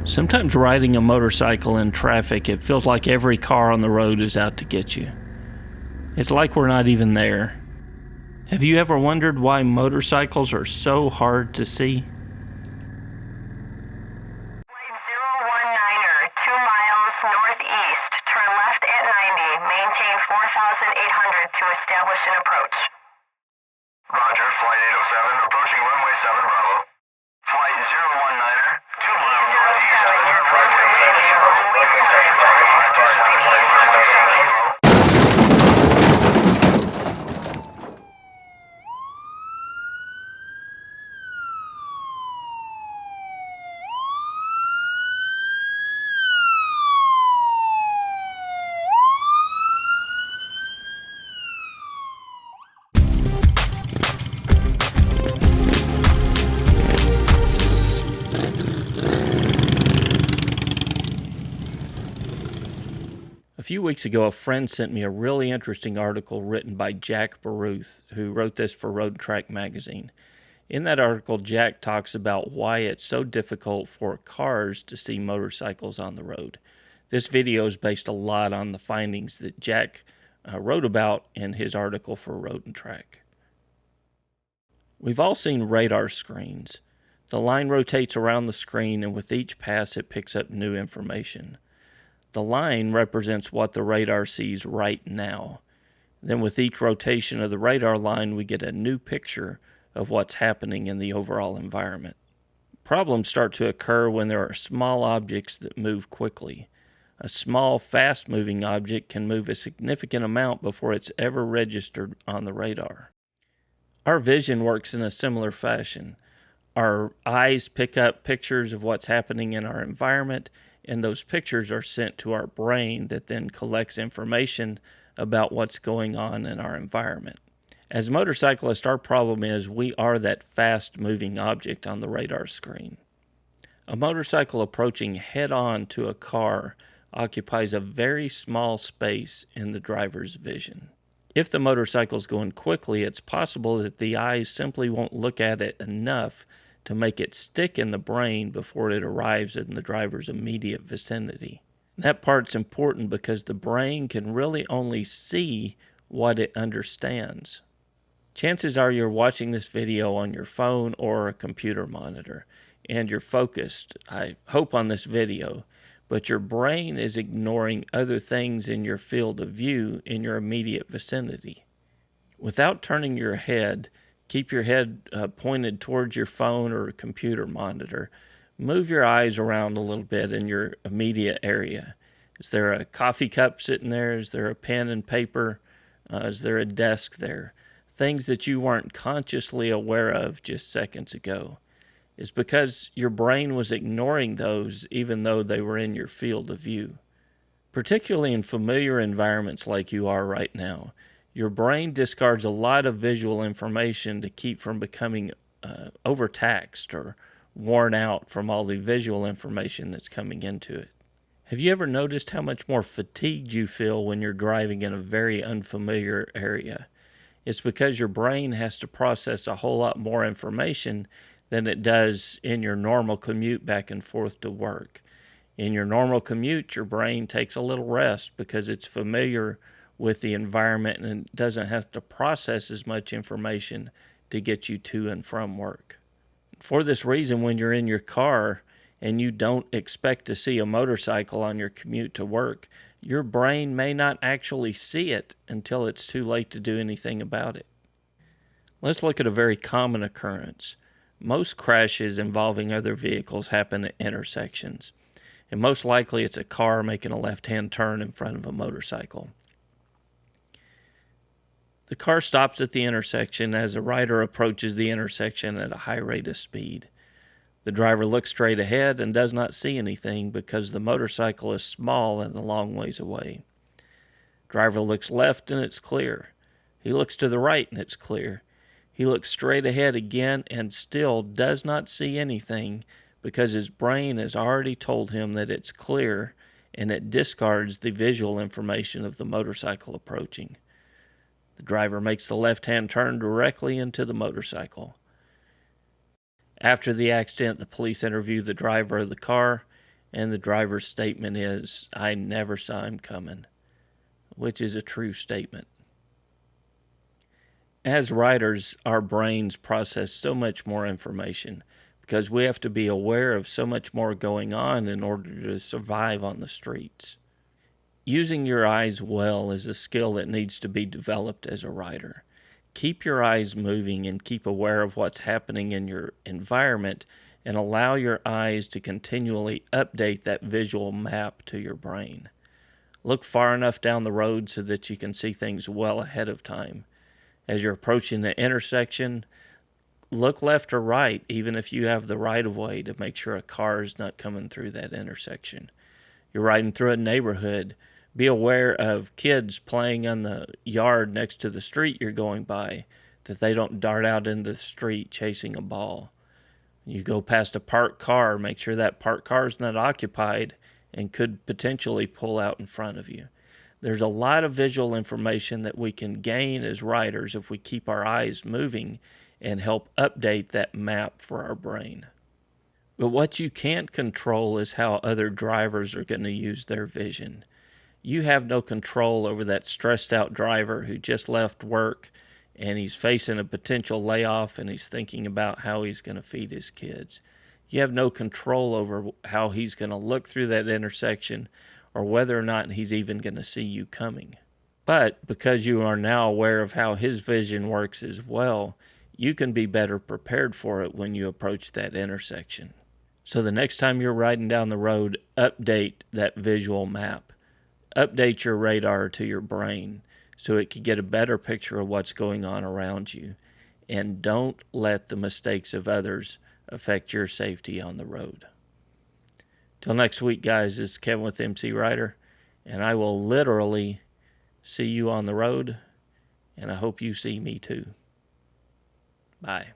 Sometimes riding a motorcycle in traffic, it feels like every car on the road is out to get you. It's like we're not even there. Have you ever wondered why motorcycles are so hard to see? Flight 019er, 2 miles northeast, turn left at 90, maintain 4,800 to establish an approach. Roger, Flight 807, approaching runway 7 Bravo. Flight 019er, 2 miles northeast, turn left at 70, approaching runway 7 Bravo. A few weeks ago, a friend sent me a really interesting article written by Jack Baruth, who wrote this for Road Track magazine. In that article, Jack talks about why it's so difficult for cars to see motorcycles on the road. This video is based a lot on the findings that Jack wrote about in his article for Road and Track. We've all seen radar screens. The line rotates around the screen, and with each pass, it picks up new information. The line represents what the radar sees right now. Then with each rotation of the radar line, we get a new picture of what's happening in the overall environment. Problems start to occur when there are small objects that move quickly. A small, fast-moving object can move a significant amount before it's ever registered on the radar. Our vision works in a similar fashion. Our eyes pick up pictures of what's happening in our environment, and those pictures are sent to our brain that then collects information about what's going on in our environment. As motorcyclists, our problem is we are that fast-moving object on the radar screen. A motorcycle approaching head-on to a car occupies a very small space in the driver's vision. If the motorcycle's going quickly, it's possible that the eyes simply won't look at it enough to make it stick in the brain before it arrives in the driver's immediate vicinity. That part's important because the brain can really only see what it understands. Chances are you're watching this video on your phone or a computer monitor, and you're focused, I hope, on this video, but your brain is ignoring other things in your field of view in your immediate vicinity. Without turning your head, keep your head pointed towards your phone or computer monitor. Move your eyes around a little bit in your immediate area. Is there a coffee cup sitting there? Is there a pen and paper? Is there a desk there? Things that you weren't consciously aware of just seconds ago. It's because your brain was ignoring those even though they were in your field of view. Particularly in familiar environments like you are right now, your brain discards a lot of visual information to keep from becoming overtaxed or worn out from all the visual information that's coming into it. Have you ever noticed how much more fatigued you feel when you're driving in a very unfamiliar area? It's because your brain has to process a whole lot more information than it does in your normal commute back and forth to work. In your normal commute, your brain takes a little rest because it's familiar with the environment and doesn't have to process as much information to get you to and from work. For this reason, when you're in your car and you don't expect to see a motorcycle on your commute to work, your brain may not actually see it until it's too late to do anything about it. Let's look at a very common occurrence. Most crashes involving other vehicles happen at intersections, and most likely it's a car making a left-hand turn in front of a motorcycle. The car stops at the intersection as a rider approaches the intersection at a high rate of speed. The driver looks straight ahead and does not see anything because the motorcycle is small and a long ways away. Driver looks left and it's clear. He looks to the right and it's clear. He looks straight ahead again and still does not see anything because his brain has already told him that it's clear, and it discards the visual information of the motorcycle approaching. The driver makes the left-hand turn directly into the motorcycle. After the accident, the police interview the driver of the car, And the driver's statement is, "I never saw him coming," which is a true statement. As riders, our brains process so much more information because we have to be aware of so much more going on in order to survive on the streets. Using your eyes well is a skill that needs to be developed as a rider. Keep your eyes moving and keep aware of what's happening in your environment, and allow your eyes to continually update that visual map to your brain. Look far enough down the road so that you can see things well ahead of time. As you're approaching the intersection, look left or right, even if you have the right of way, to make sure a car is not coming through that intersection. You're riding through a neighborhood. Be aware of kids playing on the yard next to the street you're going by, that they don't dart out into the street chasing a ball. You go past a parked car, make sure that parked car is not occupied and could potentially pull out in front of you. There's a lot of visual information that we can gain as riders if we keep our eyes moving and help update that map for our brain. But what you can't control is how other drivers are going to use their vision. You have no control over that stressed out driver who just left work and he's facing a potential layoff and he's thinking about how he's going to feed his kids. You have no control over how he's going to look through that intersection or whether or not he's even going to see you coming. But because you are now aware of how his vision works as well, you can be better prepared for it when you approach that intersection. So the next time you're riding down the road, update that visual map. Update your radar to your brain so it can get a better picture of what's going on around you. And don't let the mistakes of others affect your safety on the road. Till next week, guys, this is Kevin with MCrider, and I will literally see you on the road, and I hope you see me too. Bye.